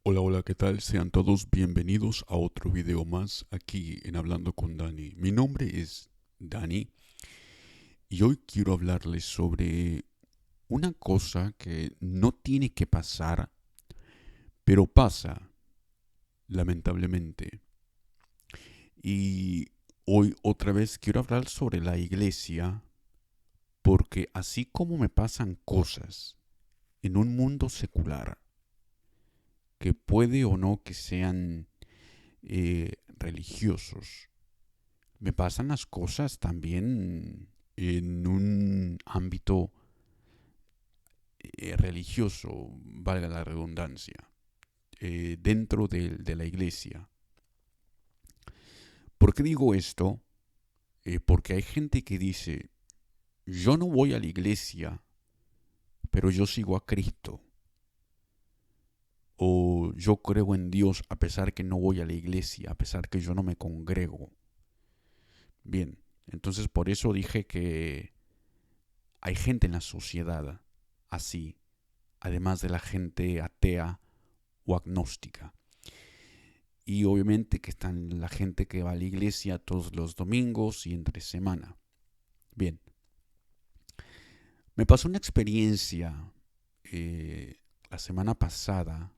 Hola, hola, ¿qué tal? Sean todos bienvenidos a otro video más aquí en Hablando con Dani. Mi nombre es Dani y hoy quiero hablarles sobre una cosa que no tiene que pasar, pero pasa, lamentablemente. Y hoy otra vez quiero hablar sobre la iglesia porque así como me pasan cosas en un mundo secular, que puede o no que sean religiosos, me pasan las cosas también en un ámbito religioso, valga la redundancia, dentro de la iglesia. ¿Por qué digo esto? Porque hay gente que dice, yo no voy a la iglesia, pero yo sigo a Cristo. O yo creo en Dios a pesar que no voy a la iglesia, a pesar que yo no me congrego. Bien, entonces por eso dije que hay gente en la sociedad así, además de la gente atea o agnóstica. Y obviamente que están la gente que va a la iglesia todos los domingos y entre semana. Bien, me pasó una experiencia la semana pasada,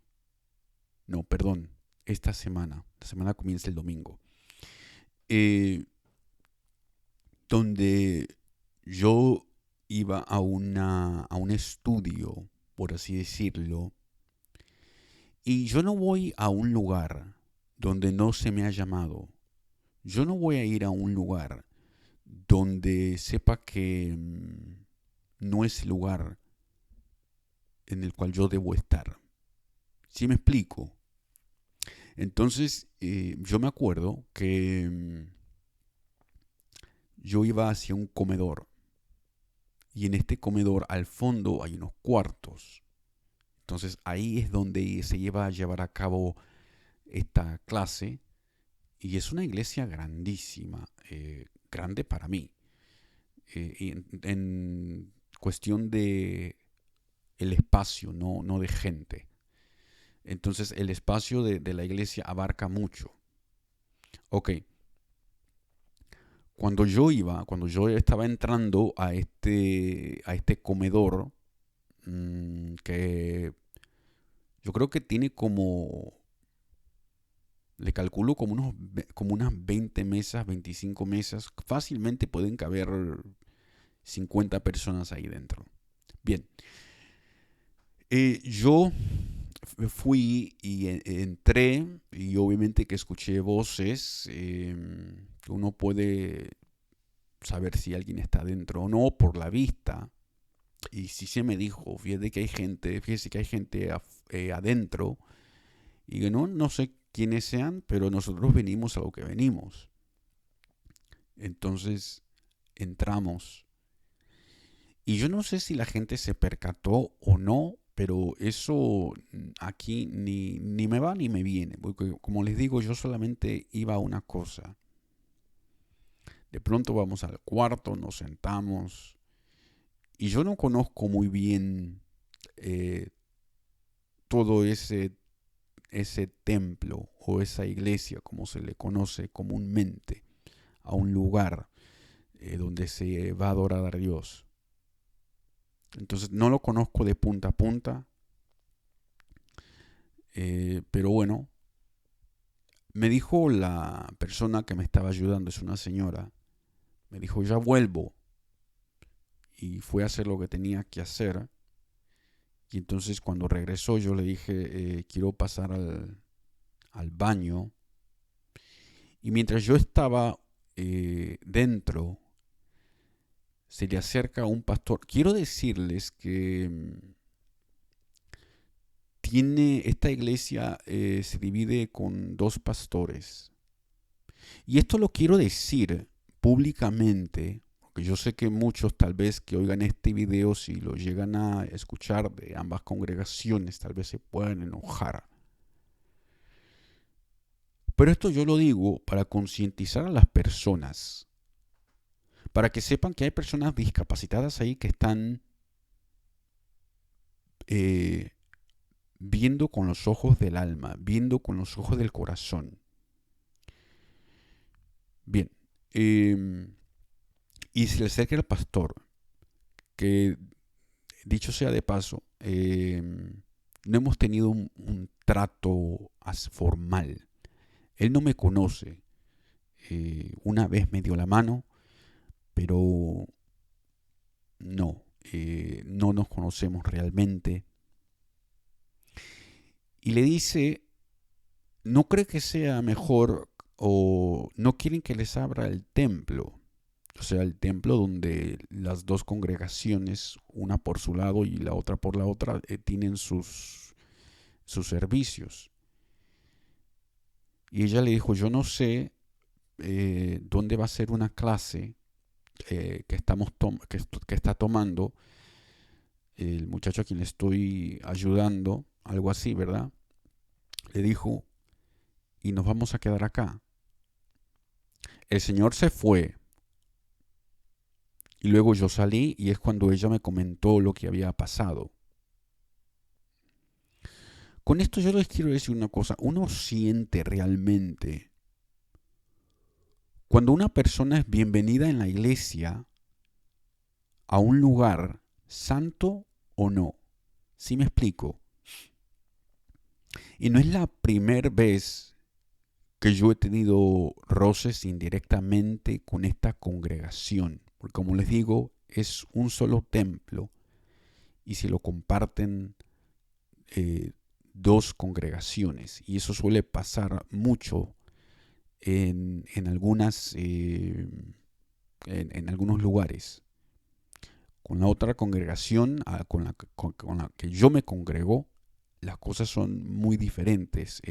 no, perdón, esta semana, la semana comienza el domingo, eh, donde yo iba a un estudio, por así decirlo, y yo no voy a un lugar donde no se me ha llamado. Yo no voy a ir a un lugar donde sepa que no es el lugar en el cual yo debo estar. ¿Sí me explico? Entonces, yo me acuerdo que yo iba hacia un comedor y en este comedor al fondo hay unos cuartos. Entonces ahí es donde se lleva a llevar a cabo esta clase y es una iglesia grandísima, grande para mí. En cuestión de el espacio, no de gente. Entonces el espacio de la iglesia abarca mucho. Ok, cuando yo estaba entrando a este comedor, que yo creo que tiene como, le calculo como, como unas 20 mesas, 25 mesas, fácilmente pueden caber 50 personas ahí dentro. Bien, yo fui y entré y obviamente que escuché voces. Uno puede saber si alguien está dentro o no por la vista. Y si se me dijo, fíjese que hay gente adentro. Y que no sé quiénes sean, pero nosotros venimos a lo que venimos. Entonces entramos. Y yo no sé si la gente se percató o no, pero eso aquí ni me va ni me viene. Porque como les digo, yo solamente iba a una cosa. De pronto vamos al cuarto, nos sentamos. Y yo no conozco muy bien eh, todo ese templo o esa iglesia, como se le conoce comúnmente, a un lugar donde se va a adorar a Dios. Entonces no lo conozco de punta a punta, pero bueno, me dijo la persona que me estaba ayudando, es una señora, me dijo, ya vuelvo. Y fue a hacer lo que tenía que hacer. Y entonces cuando regresó yo le dije, quiero pasar al baño. Y mientras yo estaba dentro, se le acerca un pastor. Quiero decirles que esta iglesia se divide con dos pastores. Y esto lo quiero decir públicamente, porque yo sé que muchos tal vez que oigan este video, si lo llegan a escuchar de ambas congregaciones, tal vez se puedan enojar. Pero esto yo lo digo para concientizar a las personas, para que sepan que hay personas discapacitadas ahí que están eh, viendo con los ojos del alma, viendo con los ojos del corazón. Bien, y se le acerca el pastor, que dicho sea de paso, no hemos tenido un trato formal. Él no me conoce. Una vez me dio la mano, pero no nos conocemos realmente. Y le dice, ¿no cree que sea mejor o no quieren que les abra el templo? O sea, el templo donde las dos congregaciones, una por su lado y la otra por la otra, tienen sus servicios. Y ella le dijo, yo no sé dónde va a ser una clase que está tomando el muchacho a quien le estoy ayudando, algo así, ¿verdad? Le dijo, y nos vamos a quedar acá. El señor se fue y luego yo salí y es cuando ella me comentó lo que había pasado. Con esto yo les quiero decir una cosa, uno siente realmente cuando una persona es bienvenida en la iglesia a un lugar santo o no. ¿Sí me explico? Y no es la primera vez que yo he tenido roces indirectamente con esta congregación. Porque como les digo, es un solo templo y si lo comparten eh, dos congregaciones. Y eso suele pasar mucho en algunos lugares. Con la otra congregación con la que yo me congrego, las cosas son muy diferentes.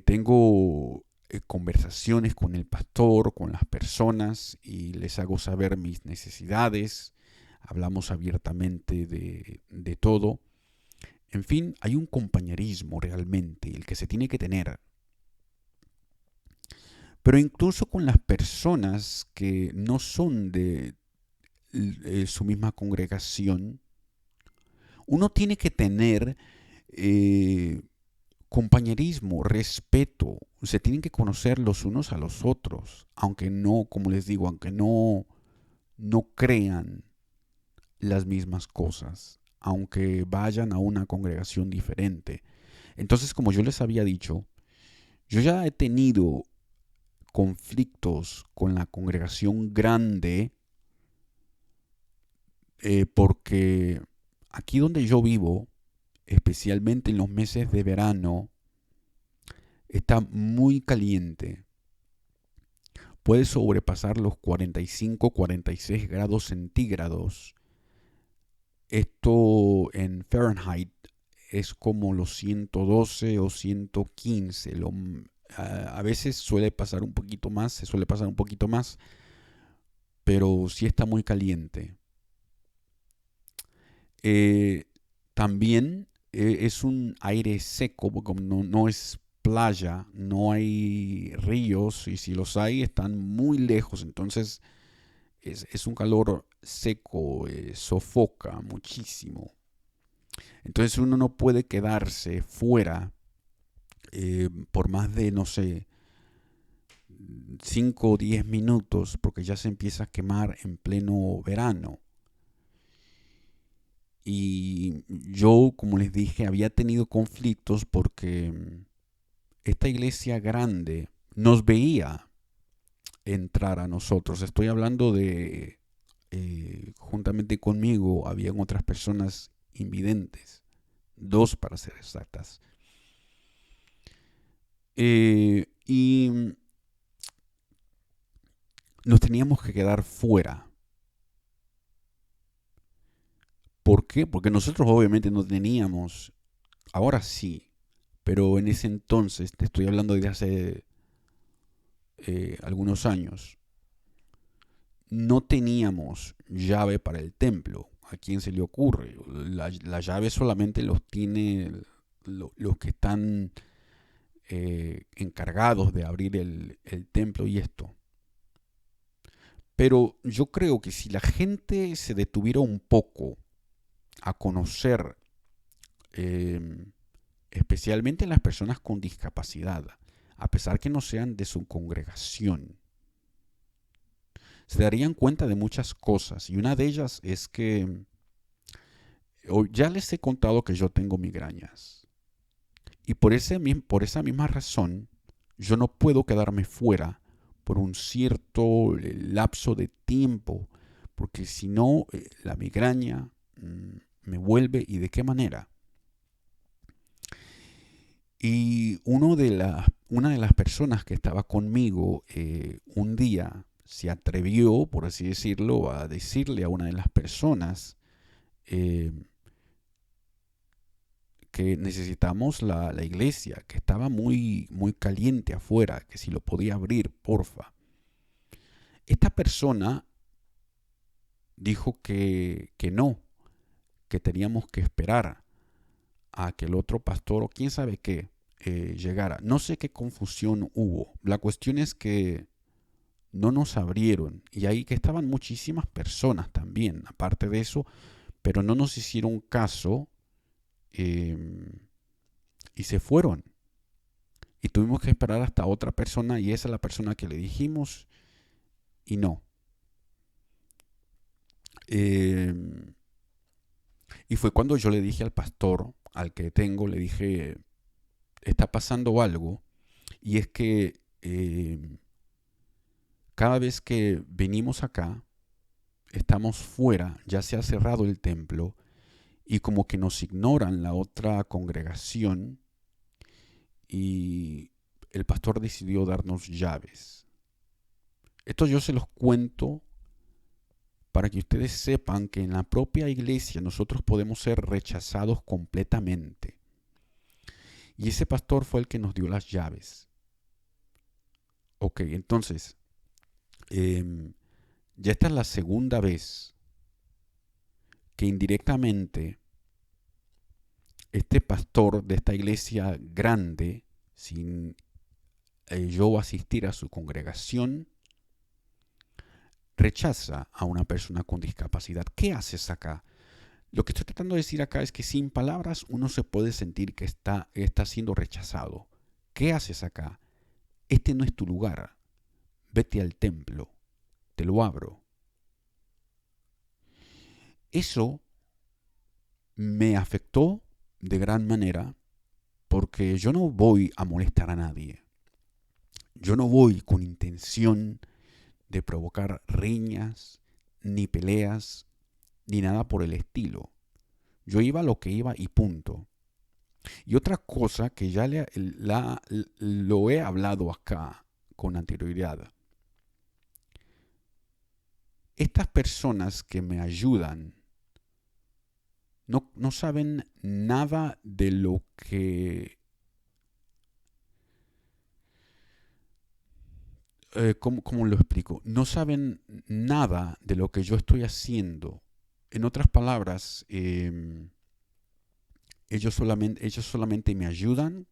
Tengo conversaciones con el pastor, con las personas y les hago saber mis necesidades. Hablamos abiertamente de todo. En fin, hay un compañerismo realmente, el que se tiene que tener. Pero incluso con las personas que no son de su misma congregación, uno tiene que tener compañerismo, respeto. Se tienen que conocer los unos a los otros, aunque no, como les digo, aunque no crean las mismas cosas, aunque vayan a una congregación diferente. Entonces, como yo les había dicho, yo ya he tenido conflictos con la congregación grande porque aquí donde yo vivo, especialmente en los meses de verano, está muy caliente. Puede sobrepasar los 45, 46 grados centígrados. Esto en Fahrenheit es como los 112 o 115. A veces suele pasar un poquito más, se suele pasar un poquito más, pero sí está muy caliente. También es un aire seco, porque no es playa, no hay ríos, y si los hay están muy lejos, entonces es un calor seco, sofoca muchísimo. Entonces uno no puede quedarse fuera por más de, no sé, 5 o 10 minutos, porque ya se empieza a quemar en pleno verano. Y yo, como les dije, había tenido conflictos porque esta iglesia grande nos veía entrar a nosotros. Estoy hablando de, juntamente conmigo, habían otras personas invidentes, dos para ser exactas. Y nos teníamos que quedar fuera. ¿Por qué? Porque nosotros obviamente no teníamos, ahora sí, pero en ese entonces, te estoy hablando de hace algunos años, no teníamos llave para el templo. ¿A quién se le ocurre? La llave solamente los tiene los que están encargados de abrir el templo y esto. Pero yo creo que si la gente se detuviera un poco a conocer especialmente las personas con discapacidad, a pesar que no sean de su congregación, se darían cuenta de muchas cosas. Y una de ellas es que ya les he contado que yo tengo migrañas. Y por esa misma razón, yo no puedo quedarme fuera por un cierto lapso de tiempo, porque si no, la migraña me vuelve, ¿y de qué manera? Y una de las personas que estaba conmigo un día se atrevió, por así decirlo, a decirle a una de las personas eh, que necesitamos la iglesia, que estaba muy, muy caliente afuera, que si lo podía abrir, porfa. Esta persona dijo que no, que teníamos que esperar a que el otro pastor o quién sabe qué llegara. No sé qué confusión hubo. La cuestión es que no nos abrieron y ahí que estaban muchísimas personas también, aparte de eso, pero no nos hicieron caso y se fueron. Y tuvimos que esperar hasta otra persona y esa es la persona que le dijimos y no. Eh, y fue cuando yo le dije al pastor, al que tengo, le dije, está pasando algo y es que cada vez que venimos acá, estamos fuera, ya se ha cerrado el templo y como que nos ignoran la otra congregación y el pastor decidió darnos llaves. Esto yo se los cuento para que ustedes sepan que en la propia iglesia nosotros podemos ser rechazados completamente. Y ese pastor fue el que nos dio las llaves. Ok, entonces, ya esta es la segunda vez que indirectamente este pastor de esta iglesia grande, sin yo asistir a su congregación, rechaza a una persona con discapacidad. ¿Qué haces acá? Lo que estoy tratando de decir acá es que sin palabras uno se puede sentir que está siendo rechazado. ¿Qué haces acá? Este no es tu lugar. Vete al templo. Te lo abro. Eso me afectó de gran manera porque yo no voy a molestar a nadie. Yo no voy con intención de provocar riñas, ni peleas, ni nada por el estilo. Yo iba a lo que iba y punto. Y otra cosa que ya lo he hablado acá con anterioridad. Estas personas que me ayudan no saben nada de lo que... ¿cómo lo explico? No saben nada de lo que yo estoy haciendo. En otras palabras, ellos solamente me ayudan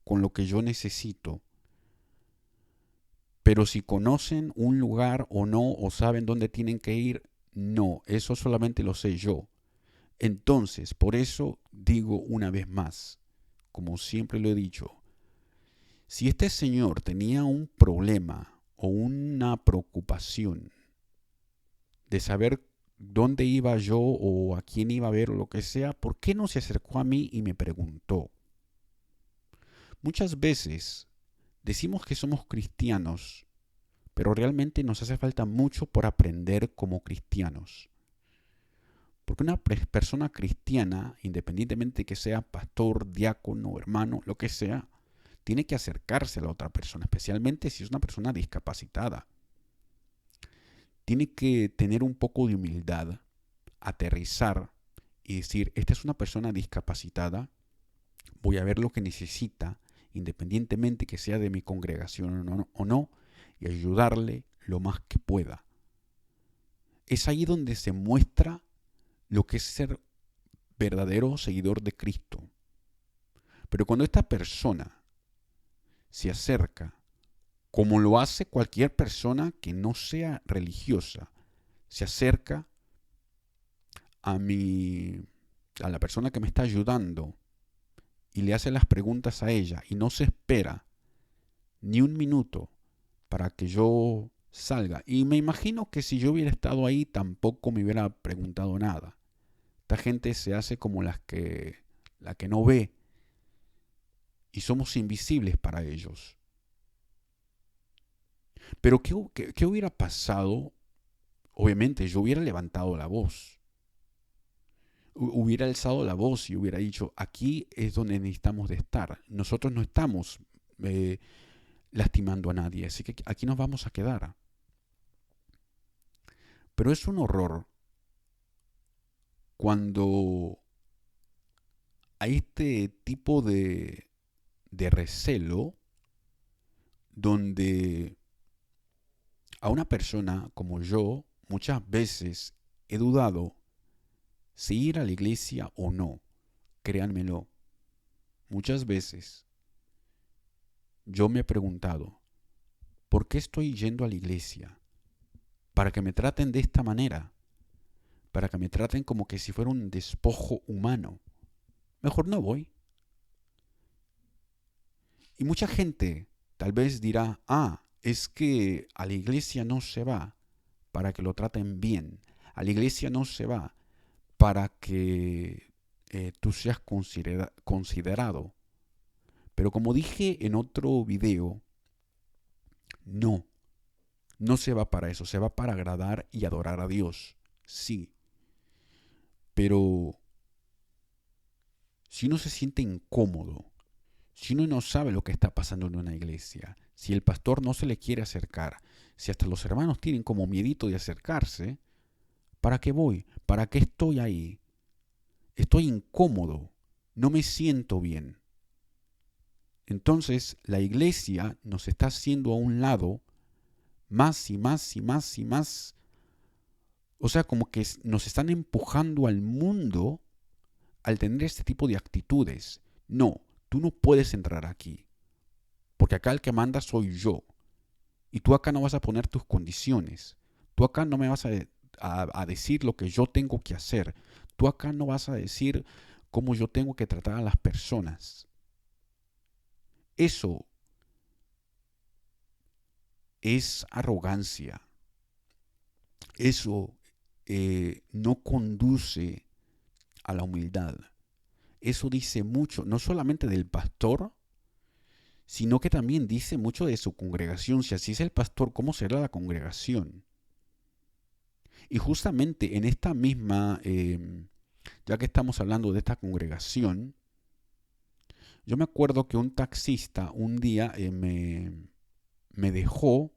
con lo que yo necesito. Pero si conocen un lugar o no, o saben dónde tienen que ir, no, eso solamente lo sé yo. Entonces, por eso digo una vez más, como siempre lo he dicho, si este señor tenía un problema o una preocupación de saber dónde iba yo o a quién iba a ver o lo que sea, ¿por qué no se acercó a mí y me preguntó? Muchas veces decimos que somos cristianos, pero realmente nos hace falta mucho por aprender como cristianos. Porque una persona cristiana, independientemente de que sea pastor, diácono, hermano, lo que sea, tiene que acercarse a la otra persona, especialmente si es una persona discapacitada. Tiene que tener un poco de humildad, aterrizar y decir, esta es una persona discapacitada, voy a ver lo que necesita, independientemente que sea de mi congregación o no, y ayudarle lo más que pueda. Es ahí donde se muestra lo que es ser verdadero seguidor de Cristo. Pero cuando esta persona se acerca, como lo hace cualquier persona que no sea religiosa, se acerca a mi a la persona que me está ayudando y le hace las preguntas a ella y no se espera ni un minuto para que yo salga. Y me imagino que si yo hubiera estado ahí tampoco me hubiera preguntado nada. Esta gente se hace como la que no ve y somos invisibles para ellos. Pero ¿qué hubiera pasado? Obviamente yo hubiera levantado la voz. Hubiera alzado la voz y hubiera dicho, aquí es donde necesitamos de estar. Nosotros no estamos lastimando a nadie, así que aquí nos vamos a quedar. Pero es un horror cuando hay este tipo de recelo donde a una persona como yo muchas veces he dudado si ir a la iglesia o no. Créanmelo, muchas veces yo me he preguntado, ¿por qué estoy yendo a la iglesia? ¿Para que me traten de esta manera? ¿Para que me traten como que si fuera un despojo humano? Mejor no voy. Y mucha gente tal vez dirá, es que a la iglesia no se va para que lo traten bien. A la iglesia no se va para que tú seas considerado. Pero como dije en otro video, no se va para eso, se va para agradar y adorar a Dios, sí. Pero si uno se siente incómodo, si uno no sabe lo que está pasando en una iglesia, si el pastor no se le quiere acercar, si hasta los hermanos tienen como miedito de acercarse, ¿para qué voy? ¿Para qué estoy ahí? Estoy incómodo, no me siento bien. Entonces la iglesia nos está haciendo a un lado más y más y más y más. O sea, como que nos están empujando al mundo al tener este tipo de actitudes. No, tú no puedes entrar aquí, porque acá el que manda soy yo. Y tú acá no vas a poner tus condiciones. Tú acá no me vas a decir lo que yo tengo que hacer. Tú acá no vas a decir cómo yo tengo que tratar a las personas. Eso es arrogancia. Eso no conduce a la humildad. Eso dice mucho, no solamente del pastor, sino que también dice mucho de su congregación. Si así es el pastor, ¿cómo será la congregación? Y justamente en esta misma, ya que estamos hablando de esta congregación, yo me acuerdo que un taxista un día me dejó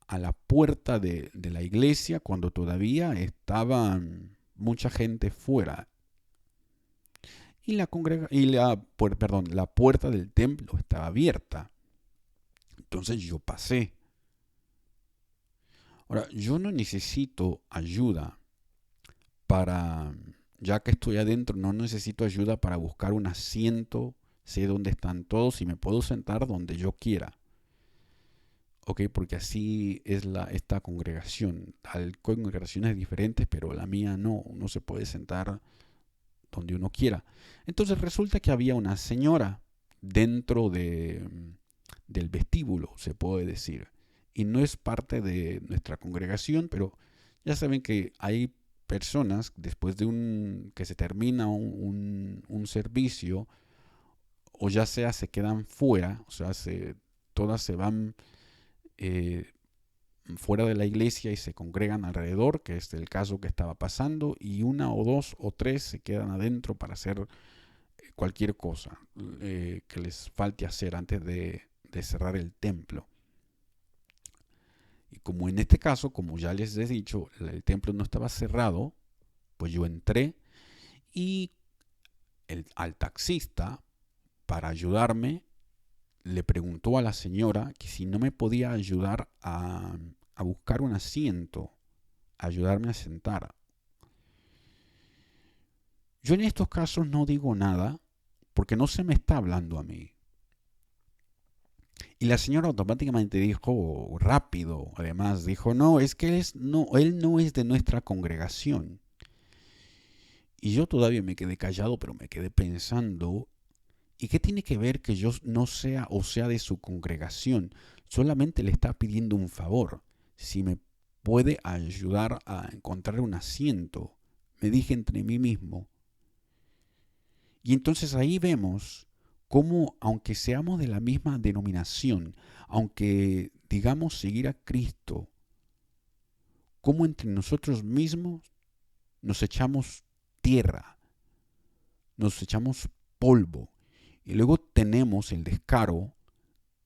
a la puerta de la iglesia cuando todavía estaba mucha gente fuera. Y la puerta del templo estaba abierta. Entonces yo pasé. Ahora, yo no necesito ayuda ya que estoy adentro, no necesito ayuda para buscar un asiento, sé dónde están todos y me puedo sentar donde yo quiera. Ok, porque así es esta congregación. Hay congregaciones diferentes, pero la mía no. Uno se puede sentar donde uno quiera. Entonces resulta que había una señora dentro del vestíbulo, se puede decir. Y no es parte de nuestra congregación, pero ya saben que hay personas, después de que se termina un servicio, o ya sea se quedan fuera, o sea, todas se van fuera de la iglesia y se congregan alrededor, que es el caso que estaba pasando, y una o dos o tres se quedan adentro para hacer cualquier cosa que les falte hacer antes de cerrar el templo. Y como en este caso, como ya les he dicho, el templo no estaba cerrado, pues yo entré y al taxista, para ayudarme, le preguntó a la señora que si no me podía ayudar a buscar un asiento, a ayudarme a sentar. Yo en estos casos no digo nada porque no se me está hablando a mí. Y la señora automáticamente dijo, rápido, además, dijo, no, es que él no es de nuestra congregación. Y yo todavía me quedé callado, pero me quedé pensando, ¿y qué tiene que ver que yo no sea o sea de su congregación? Solamente le está pidiendo un favor. Si me puede ayudar a encontrar un asiento, me dije entre mí mismo. Y entonces ahí vemos cómo, aunque seamos de la misma denominación, aunque digamos seguir a Cristo, cómo entre nosotros mismos nos echamos tierra, nos echamos polvo, y luego tenemos el descaro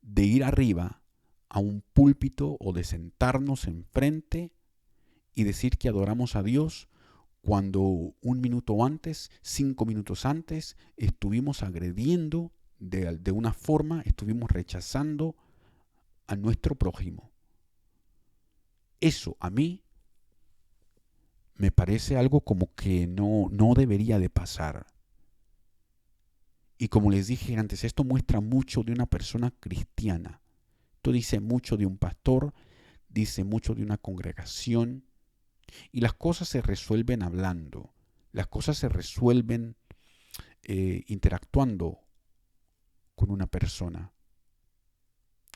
de ir arriba a un púlpito o de sentarnos enfrente y decir que adoramos a Dios cuando un minuto antes, 5 minutos antes, estuvimos agrediendo de una forma, estuvimos rechazando a nuestro prójimo. Eso a mí me parece algo como que no debería de pasar. Y como les dije antes, esto muestra mucho de una persona cristiana. Esto dice mucho de un pastor, dice mucho de una congregación. Y las cosas se resuelven hablando. Las cosas se resuelven interactuando con una persona.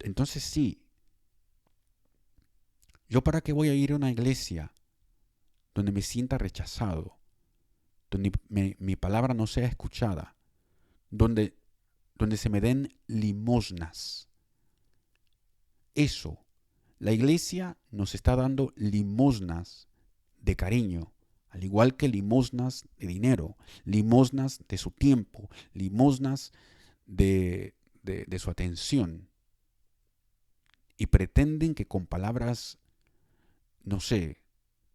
Entonces sí, ¿yo para qué voy a ir a una iglesia donde me sienta rechazado? Donde mi palabra no sea escuchada. Donde se me den limosnas. Eso, la iglesia nos está dando limosnas de cariño, al igual que limosnas de dinero, limosnas de su tiempo, limosnas de su atención. Y pretenden que con palabras, no sé,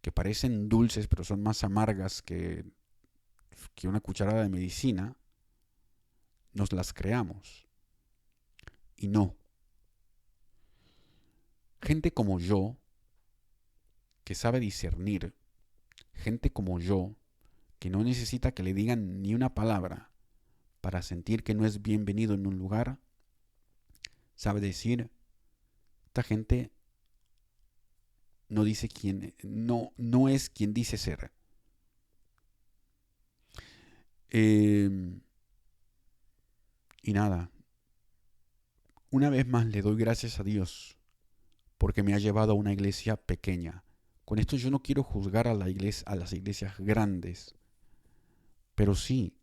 que parecen dulces pero son más amargas que una cucharada de medicina, nos las creamos. Y no. Gente como yo, que sabe discernir, gente como yo, que no necesita que le digan ni una palabra para sentir que no es bienvenido en un lugar, sabe decir, esta gente no dice quién, no es quien dice ser. Y nada, una vez más le doy gracias a Dios porque me ha llevado a una iglesia pequeña. Con esto yo no quiero juzgar a las iglesias grandes, pero sí,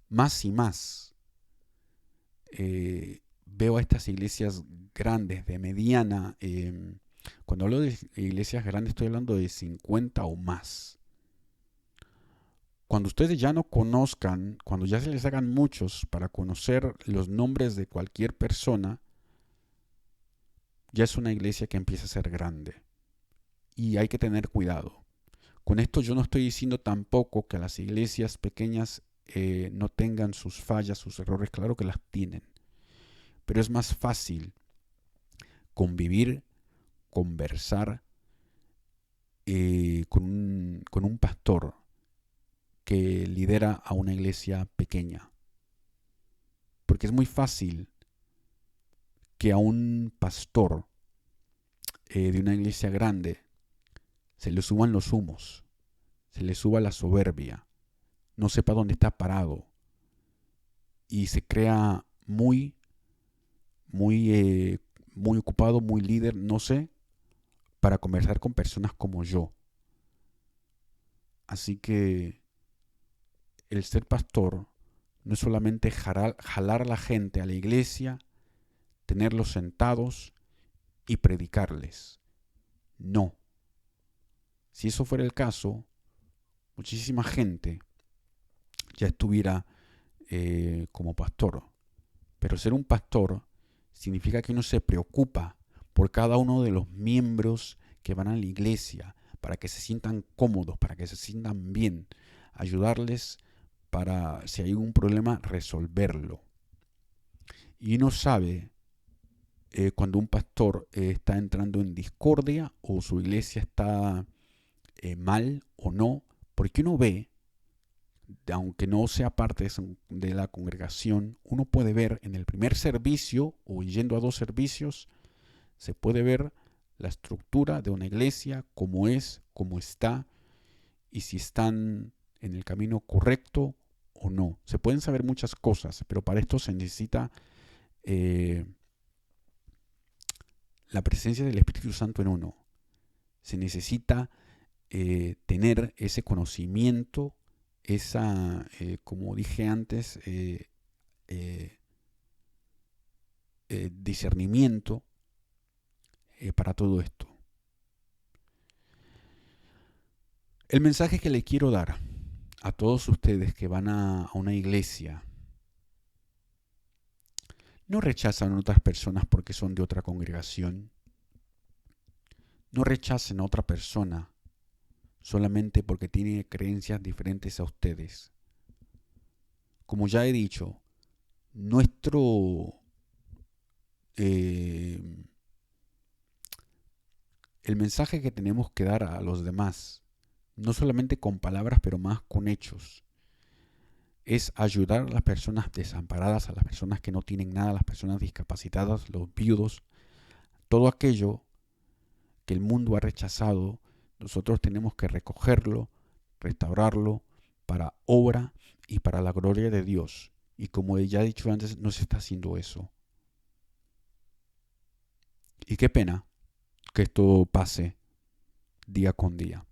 más y más veo a estas iglesias grandes, de mediana. Cuando hablo de iglesias grandes estoy hablando de 50 o más. Cuando ustedes ya no conozcan, cuando ya se les hagan muchos para conocer los nombres de cualquier persona, ya es una iglesia que empieza a ser grande. Y hay que tener cuidado. Con esto yo no estoy diciendo tampoco que las iglesias pequeñas no tengan sus fallas, sus errores, claro que las tienen. Pero es más fácil convivir, conversar con un pastor que lidera a una iglesia pequeña. Porque es muy fácil que a un pastor de una iglesia grande se le suban los humos, se le suba la soberbia, no sepa dónde está parado y se crea muy ocupado, muy líder, no sé, para conversar con personas como yo. Así que el ser pastor no es solamente jalar a la gente a la iglesia, tenerlos sentados y predicarles. No. Si eso fuera el caso, muchísima gente ya estuviera como pastor. Pero ser un pastor significa que uno se preocupa por cada uno de los miembros que van a la iglesia, para que se sientan cómodos, para que se sientan bien, ayudarles para, si hay un problema, resolverlo. Y uno sabe cuando un pastor está entrando en discordia o su iglesia está mal o no, porque uno ve, aunque no sea parte de la congregación, uno puede ver en el primer servicio o yendo a 2 servicios, se puede ver la estructura de una iglesia, cómo es, cómo está, y si están en el camino correcto o no. Se pueden saber muchas cosas, pero para esto se necesita la presencia del Espíritu Santo en uno. Se necesita tener ese conocimiento, como dije antes, discernimiento para todo esto. El mensaje que le quiero dar a todos ustedes que van a una iglesia: no rechazan a otras personas porque son de otra congregación. No rechacen a otra persona solamente porque tiene creencias diferentes a ustedes. Como ya he dicho, el mensaje que tenemos que dar a los demás, no solamente con palabras, pero más con hechos, es ayudar a las personas desamparadas, a las personas que no tienen nada, a las personas discapacitadas, los viudos, todo aquello que el mundo ha rechazado. Nosotros tenemos que recogerlo, restaurarlo para obra y para la gloria de Dios. Y como ya he dicho antes, no se está haciendo eso. Y qué pena que esto pase día con día.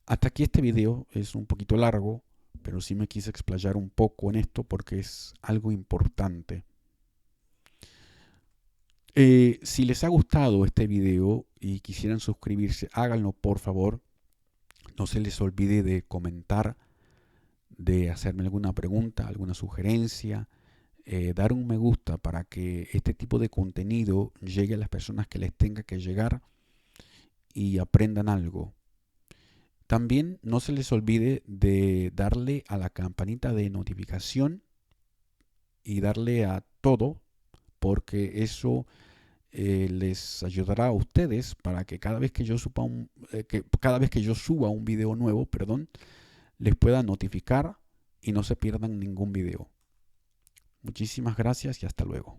Hasta aquí este video, es un poquito largo, pero sí me quise explayar un poco en esto porque es algo importante. Si les ha gustado este video y quisieran suscribirse, háganlo por favor. No se les olvide de comentar, de hacerme alguna pregunta, alguna sugerencia, dar un me gusta para que este tipo de contenido llegue a las personas que les tenga que llegar y aprendan algo. También no se les olvide de darle a la campanita de notificación y darle a todo, porque eso les ayudará a ustedes para que cada vez que yo suba un video nuevo, les pueda notificar y no se pierdan ningún video. Muchísimas gracias y hasta luego.